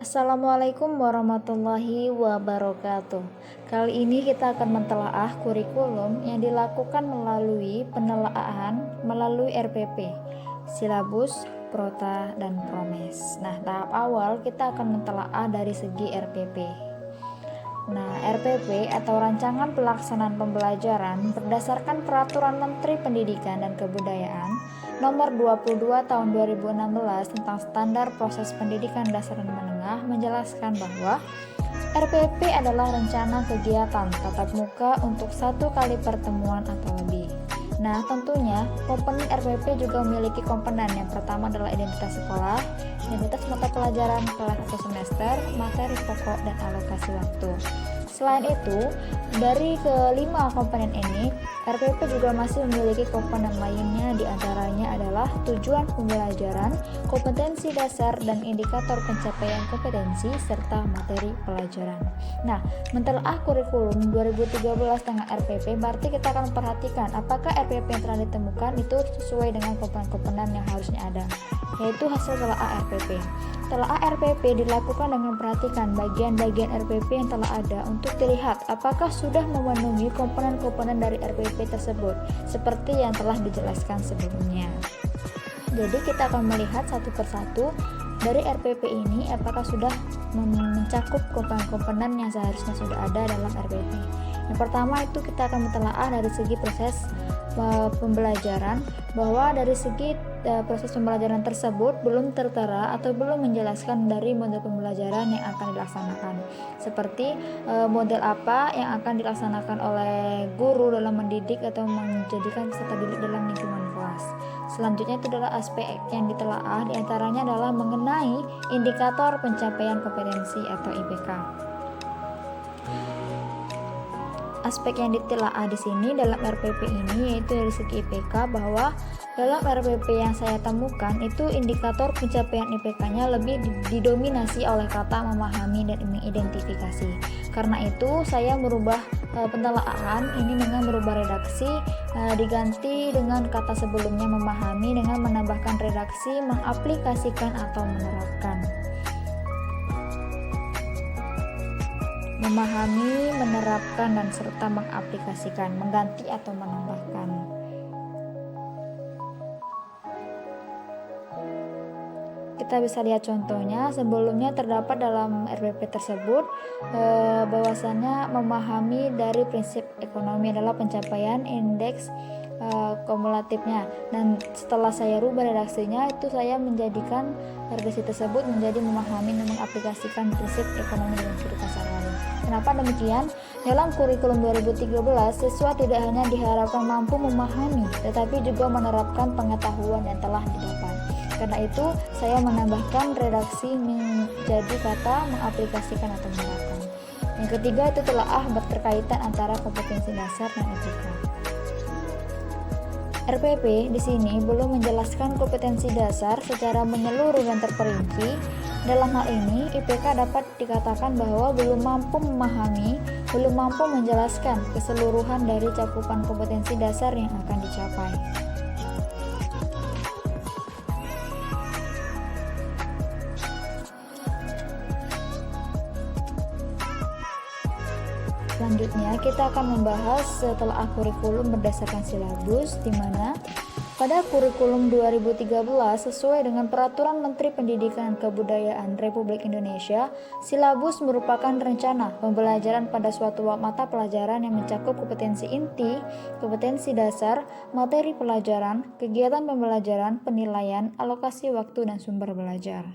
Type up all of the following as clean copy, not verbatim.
Assalamualaikum warahmatullahi wabarakatuh. Kali ini kita akan mentelaah kurikulum yang dilakukan melalui penelaahan melalui RPP, silabus, prota, dan promes. Nah, tahap awal kita akan mentelaah dari segi RPP. Nah, RPP atau Rancangan Pelaksanaan Pembelajaran berdasarkan Peraturan Menteri Pendidikan dan Kebudayaan Nomor 22 Tahun 2016 tentang Standar Proses Pendidikan Dasar dan Menengah menjelaskan bahwa RPP adalah rencana kegiatan tatap muka untuk 1 kali pertemuan atau lebih. Nah, tentunya komponen RPP juga memiliki komponen. Yang pertama adalah identitas sekolah, identitas mata pelajaran kelas 1 semester, materi pokok, dan alokasi waktu. Selain itu, dari kelima komponen ini, RPP juga masih memiliki komponen lainnya, diantaranya adalah tujuan pembelajaran, kompetensi dasar, dan indikator pencapaian kompetensi, serta materi pelajaran. Nah, mentelaah kurikulum 2013 dengan RPP, berarti kita akan perhatikan apakah RPP yang telah ditemukan itu sesuai dengan komponen-komponen yang harusnya ada, yaitu hasil telaah RPP. Telaah RPP dilakukan dengan perhatikan bagian-bagian RPP yang telah ada untuk dilihat apakah sudah memenuhi komponen-komponen dari RPP tersebut seperti yang telah dijelaskan sebelumnya. Jadi kita akan melihat satu persatu dari RPP ini apakah sudah mencakup komponen-komponen yang seharusnya sudah ada dalam RPP. Yang pertama itu kita akan mentelaah dari segi proses pembelajaran, bahwa dari segi proses pembelajaran tersebut belum tertera atau belum menjelaskan dari model pembelajaran yang akan dilaksanakan, seperti model apa yang akan dilaksanakan oleh guru dalam mendidik atau menjadikan peserta didik dalam lingkungan kelas. Selanjutnya itu adalah aspek yang ditelaah, diantaranya adalah mengenai indikator pencapaian kompetensi atau IPK. Aspek yang ditelaah di sini dalam RPP ini yaitu dari segi IPK, bahwa dalam RPP yang saya temukan itu indikator pencapaian IPK-nya lebih didominasi oleh kata memahami dan mengidentifikasi. Karena itu saya merubah penelaahan ini dengan merubah redaksi, diganti dengan kata sebelumnya memahami dengan menambahkan redaksi mengaplikasikan atau menerapkan. Memahami, menerapkan, dan serta mengaplikasikan, mengganti atau menambahkan. Kita bisa lihat contohnya. Sebelumnya terdapat dalam RPP tersebut bahwasannya memahami dari prinsip ekonomi adalah pencapaian indeks kumulatifnya, dan setelah saya rubah redaksinya itu saya menjadikan redaksi tersebut menjadi memahami dan mengaplikasikan prinsip ekonomi dalam kehidupan sehari-hari. Kenapa demikian? Dalam kurikulum 2013 siswa tidak hanya diharapkan mampu memahami tetapi juga menerapkan pengetahuan yang telah didapat. Karena itu saya menambahkan redaksi menjadi kata mengaplikasikan atau menerapkan. Yang ketiga itu telaah berterkaitan antara kompetensi dasar dan IPK. RPP di sini belum menjelaskan kompetensi dasar secara menyeluruh dan terperinci. Dalam hal ini, IPK dapat dikatakan bahwa belum mampu memahami, belum mampu menjelaskan keseluruhan dari cakupan kompetensi dasar yang akan dicapai. Selanjutnya kita akan membahas setelah kurikulum berdasarkan silabus, di mana pada kurikulum 2013 sesuai dengan Peraturan Menteri Pendidikan dan Kebudayaan Republik Indonesia, silabus merupakan rencana pembelajaran pada suatu mata pelajaran yang mencakup kompetensi inti, kompetensi dasar, materi pelajaran, kegiatan pembelajaran, penilaian, alokasi waktu, dan sumber belajar.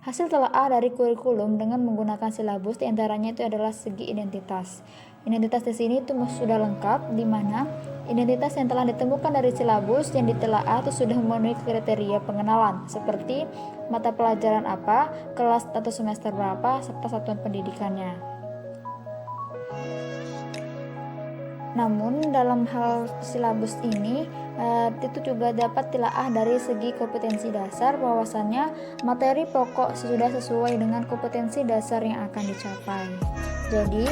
Hasil telaah dari kurikulum dengan menggunakan silabus diantaranya itu adalah segi identitas. Identitas di sini itu sudah lengkap, di mana identitas yang telah ditemukan dari silabus yang ditelaah itu sudah memenuhi kriteria pengenalan, seperti mata pelajaran apa, kelas atau semester berapa, serta satuan pendidikannya. Namun dalam hal silabus ini itu juga dapat dilaah dari segi kompetensi dasar, bahwasannya materi pokok sudah sesuai dengan kompetensi dasar yang akan dicapai. Jadi,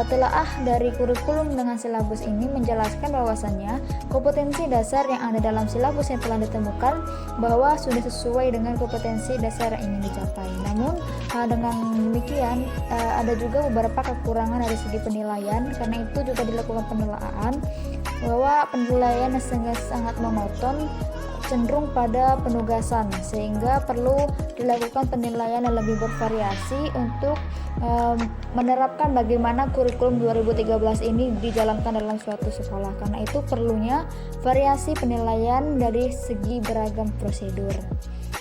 telaah dari kurikulum dengan silabus ini menjelaskan bahwasannya kompetensi dasar yang ada dalam silabus yang telah ditemukan bahwa sudah sesuai dengan kompetensi dasar yang ingin dicapai. Namun, dengan demikian ada juga beberapa kekurangan dari segi penilaian, karena itu juga dilakukan penelaahan bahwa penilaian sangat monoton, cenderung pada penugasan, sehingga perlu dilakukan penilaian yang lebih bervariasi untuk menerapkan bagaimana kurikulum 2013 ini dijalankan dalam suatu sekolah. Karena itu perlunya variasi penilaian dari segi beragam prosedur.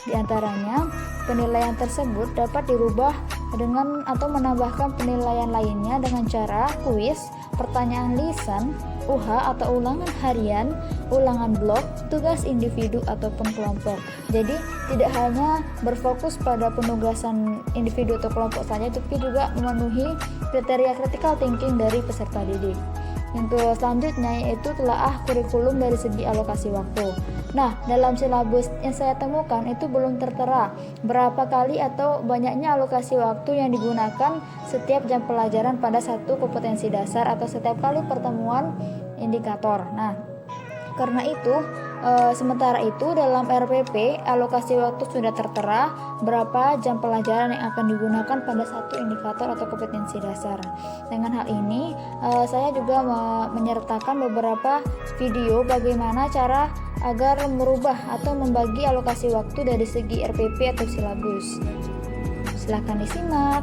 Di antaranya, penilaian tersebut dapat dirubah dengan atau menambahkan penilaian lainnya dengan cara kuis, pertanyaan lisan, UH atau ulangan harian, ulangan blok, tugas individu ataupun kelompok. Jadi tidak hanya berfokus pada penugasan individu atau kelompok saja, tapi juga memenuhi kriteria critical thinking dari peserta didik. Yang selanjutnya yaitu telaah kurikulum dari segi alokasi waktu. Nah, dalam silabus yang saya temukan itu belum tertera berapa kali atau banyaknya alokasi waktu yang digunakan setiap jam pelajaran pada satu kompetensi dasar atau setiap kali pertemuan indikator. Nah, karena itu sementara itu dalam RPP alokasi waktu sudah tertera berapa jam pelajaran yang akan digunakan pada satu indikator atau kompetensi dasar. Dengan hal ini saya juga menyertakan beberapa video bagaimana cara agar merubah atau membagi alokasi waktu dari segi RPP atau silabus. Silahkan disimak.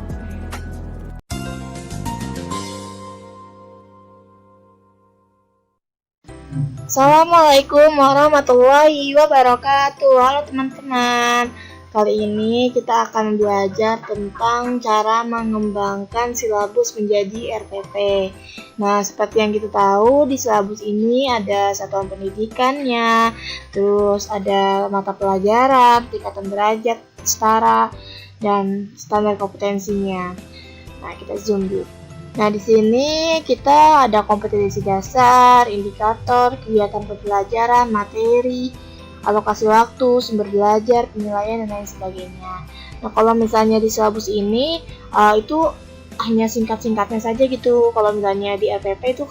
Assalamualaikum warahmatullahi wabarakatuh. Halo teman-teman. Kali ini kita akan belajar tentang cara mengembangkan silabus menjadi RPP. Nah, seperti yang kita tahu, di silabus ini ada satuan pendidikannya, terus ada mata pelajaran, tingkatan derajat, setara, dan standar kompetensinya. Nah, kita zoom dulu. Nah, di sini kita ada kompetensi dasar, indikator, kegiatan pembelajaran, materi, alokasi waktu, sumber belajar, penilaian, dan lain sebagainya. Nah, kalau misalnya di silabus ini itu hanya singkat-singkatnya saja gitu. Kalau misalnya di RPP itu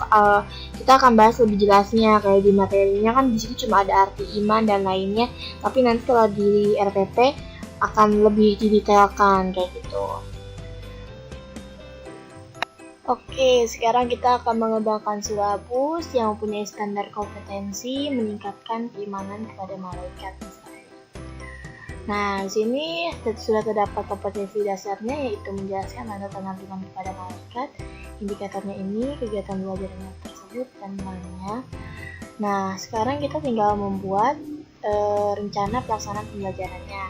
kita akan bahas lebih jelasnya, kayak di materinya kan di sini cuma ada arti iman dan lainnya, tapi nanti kalau di RPP akan lebih didetailkan kayak gitu. Oke, sekarang kita akan mengembangkan silabus yang mempunyai standar kompetensi meningkatkan keimanan kepada malaikat. Nah, di sini sudah terdapat kompetensi dasarnya, yaitu menjelaskan tanda-tanda iman kepada malaikat, indikatornya ini, kegiatan belajarnya tersebut, dan lainnya. Nah, sekarang kita tinggal membuat rencana pelaksanaan pembelajarannya.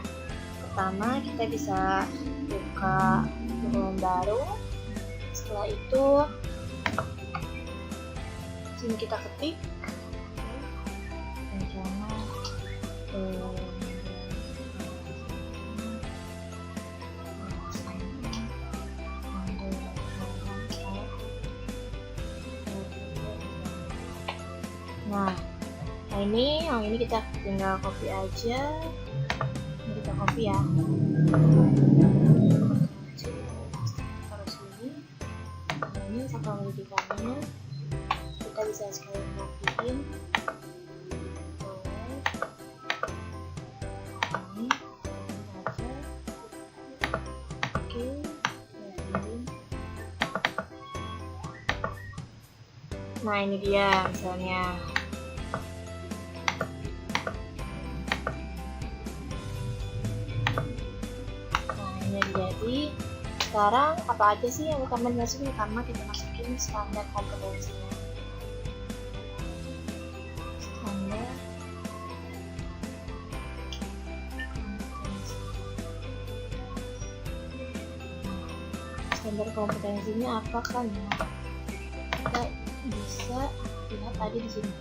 Pertama, kita bisa buka dokumen baru. Setelah itu sini kita ketik rencana nah yang ini kita tinggal copy aja. Ini kita copy ya. Ini satuan pendidikannya kita bisa sekalian copyin. Ini aja. Oke, nah ini dia misalnya. Nah ini jadi sekarang apa aja sih yang utama dimasukin? Karena kita masukin standar kompetensinya. Standar kompetensinya apa kan ya? Kita bisa lihat tadi di sini.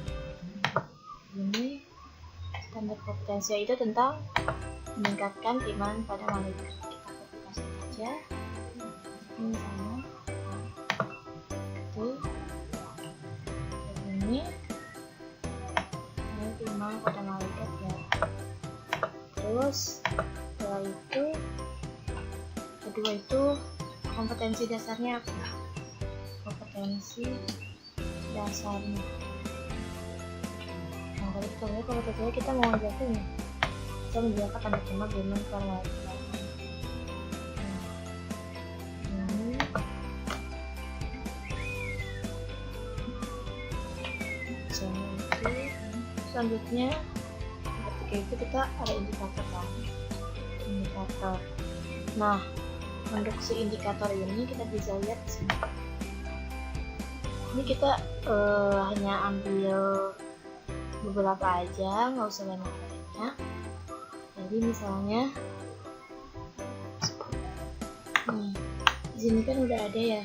Ini standar kompetensi itu tentang meningkatkan keimanan pada malaikat. Kita kopi aja. Ini sama itu ini Terus setelah itu kedua itu kompetensi dasarnya apa? Kompetensi dasarnya. Nah, kalau kita lihat kompetensinya kita mau ngejelasin nih. Kita menjelaskan tanda terima dengan pengertian. Selanjutnya ketika itu kita ada indikator kan, indikator. Nah, untuk si indikator ini kita bisa lihat di sini. Ini kita hanya ambil beberapa aja, nggak usah banyak-banyak. Jadi misalnya di sini kan udah ada ya,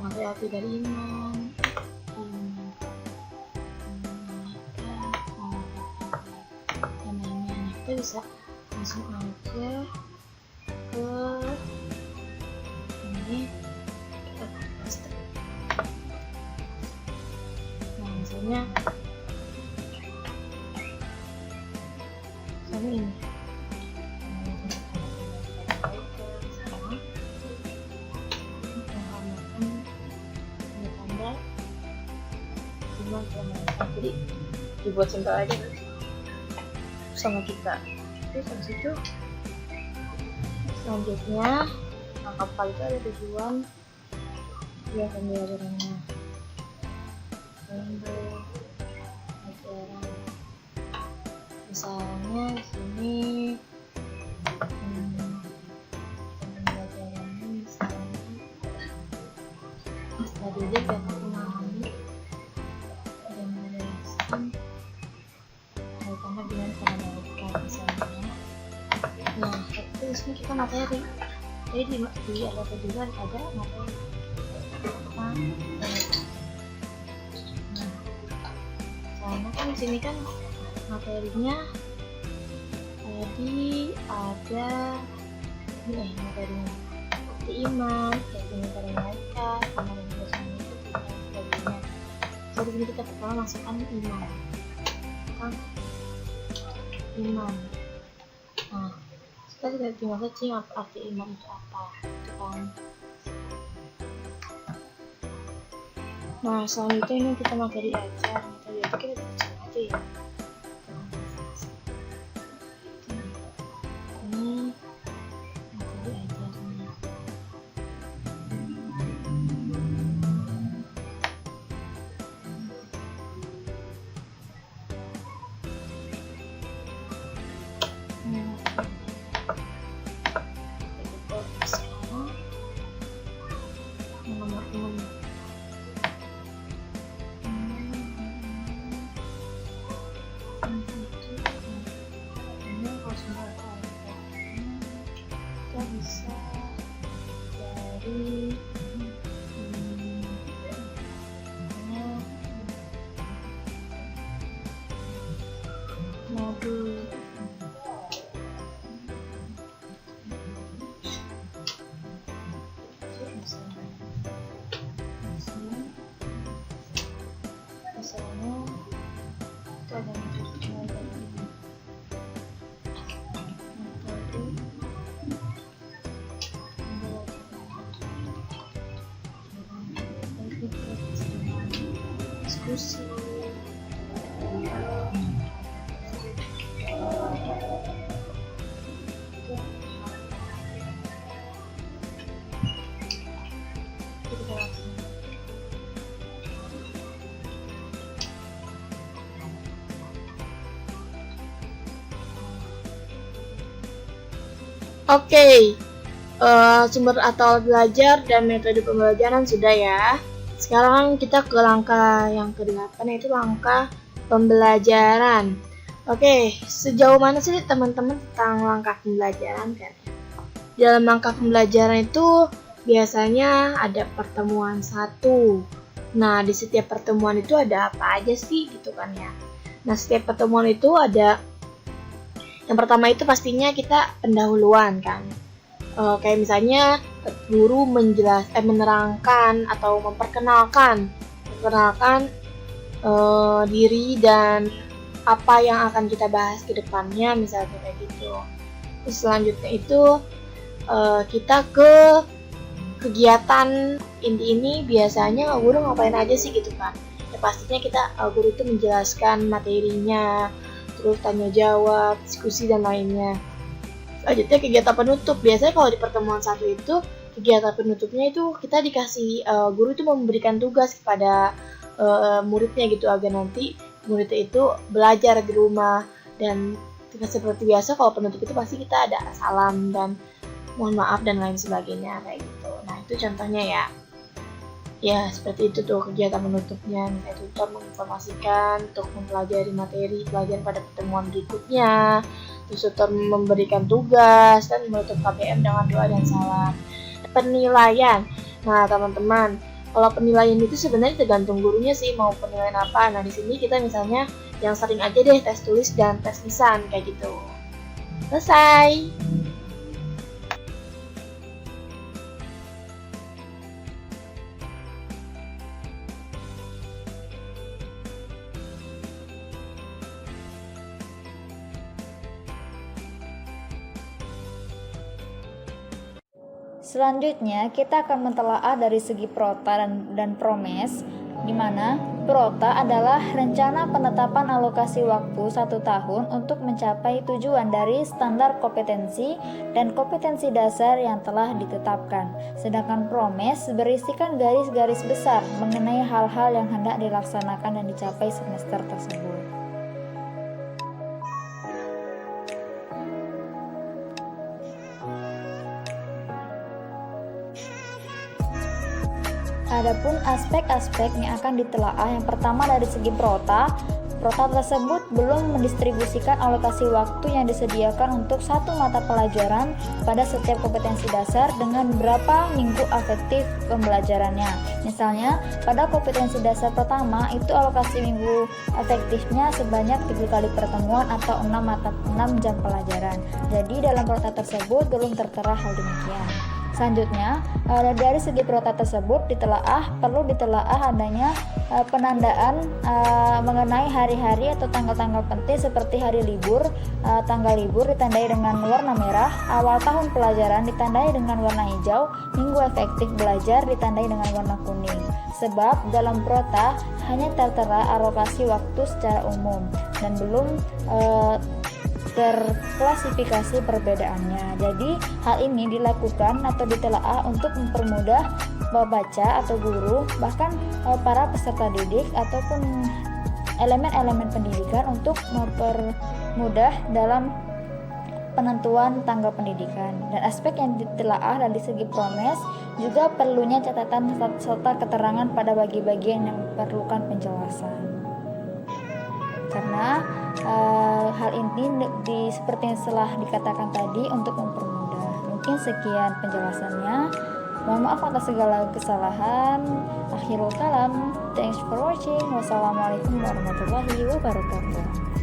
arti dari iman, kita bisa langsung aja ke ini, kita paste. Nah, misalnya ini jadi dibuat simpel aja sama kita. Terus habis itu selanjutnya kapal itu ada tujuan dia pembelajarannya misalnya di sini pembelajarannya misalnya tadi dia dapat memahami dan menjelaskan kaitannya dengan kebaikan misalnya. Nah, itu di sini kita materi. Jadi di ada tujuan ada materi. Nah, karena kan di sini kan materinya tadi ada ini materinya seperti iman, kayak gini cara malaikat, sama yang bersama itu dan sebagainya. Jadi ini kita pertama masukkan iman. Iman. Nah, kita tidak tinggal searching arti iman itu apa, gitu kan. Nah, selanjutnya ini kita materi aja. Materi itu kita baca aja ya. Ini materi aja nih. Sekarang nomor 6. Kita bisa dari modul misalnya itu ada metode diskusi. Oke, sumber atau alat belajar dan metode pembelajaran sudah ya. Sekarang kita ke langkah yang ke-8, yaitu langkah pembelajaran. Oke, sejauh mana sih teman-teman tentang langkah pembelajaran kan? Dalam langkah pembelajaran itu biasanya ada pertemuan 1. Nah, di setiap pertemuan itu ada apa aja sih gitu kan ya. Nah, setiap pertemuan itu ada, yang pertama itu pastinya kita pendahuluan kan. Kayak misalnya guru menerangkan atau memperkenalkan diri dan apa yang akan kita bahas ke depannya, misalnya kayak gitu. Terus selanjutnya itu kita ke kegiatan inti ini. Biasanya guru ngapain aja sih gitu kan. Ya pastinya guru itu menjelaskan materinya, terus tanya jawab, diskusi dan lainnya. Selanjutnya kegiatan penutup. Biasanya kalau di pertemuan satu itu kegiatan penutupnya itu kita dikasih guru itu memberikan tugas kepada muridnya gitu, agar nanti muridnya itu belajar di rumah. Dan seperti biasa kalau penutup itu pasti kita ada salam dan mohon maaf dan lain sebagainya kayak gitu. Nah itu contohnya ya. Ya seperti itu tuh kegiatan penutupnya. Misalnya tutor menginformasikan untuk mempelajari materi pelajaran pada pertemuan berikutnya. Terus tutor memberikan tugas dan menutup KBM dengan doa dan salam. Penilaian. Nah teman-teman, kalau penilaian itu sebenarnya tergantung gurunya sih mau penilaian apa. Nah di sini kita misalnya yang sering aja deh tes tulis dan tes lisan kayak gitu. Selesai. Selanjutnya, kita akan mentelaah dari segi prota dan promes, di mana prota adalah rencana penetapan alokasi waktu 1 tahun untuk mencapai tujuan dari standar kompetensi dan kompetensi dasar yang telah ditetapkan. Sedangkan promes berisikan garis-garis besar mengenai hal-hal yang hendak dilaksanakan dan dicapai semester tersebut. Adapun aspek-aspek yang akan ditelaah, yang pertama dari segi prota tersebut belum mendistribusikan alokasi waktu yang disediakan untuk satu mata pelajaran pada setiap kompetensi dasar dengan berapa minggu efektif pembelajarannya. Misalnya, pada kompetensi dasar pertama itu alokasi minggu efektifnya sebanyak 3 kali pertemuan atau 6 jam pelajaran. Jadi dalam prota tersebut belum tertera hal demikian. Selanjutnya, dari segi prota tersebut perlu ditelaah adanya penandaan mengenai hari-hari atau tanggal-tanggal penting seperti hari libur. Tanggal libur ditandai dengan warna merah, awal tahun pelajaran ditandai dengan warna hijau, minggu efektif belajar ditandai dengan warna kuning. Sebab dalam prota hanya tertera alokasi waktu secara umum dan belum terklasifikasi perbedaannya. Jadi hal ini dilakukan atau ditelaah untuk mempermudah pembaca atau guru, bahkan para peserta didik ataupun elemen-elemen pendidikan untuk mempermudah dalam penentuan tanggal pendidikan. Dan aspek yang ditelaah dari segi promes juga perlunya catatan serta keterangan pada bagi-bagian yang memerlukan penjelasan. Karena hal ini seperti yang telah dikatakan tadi untuk mempermudah. Mungkin sekian penjelasannya. Mohon maaf atas segala kesalahan. Akhirul kalam. Thanks for watching. Wassalamualaikum warahmatullahi wabarakatuh.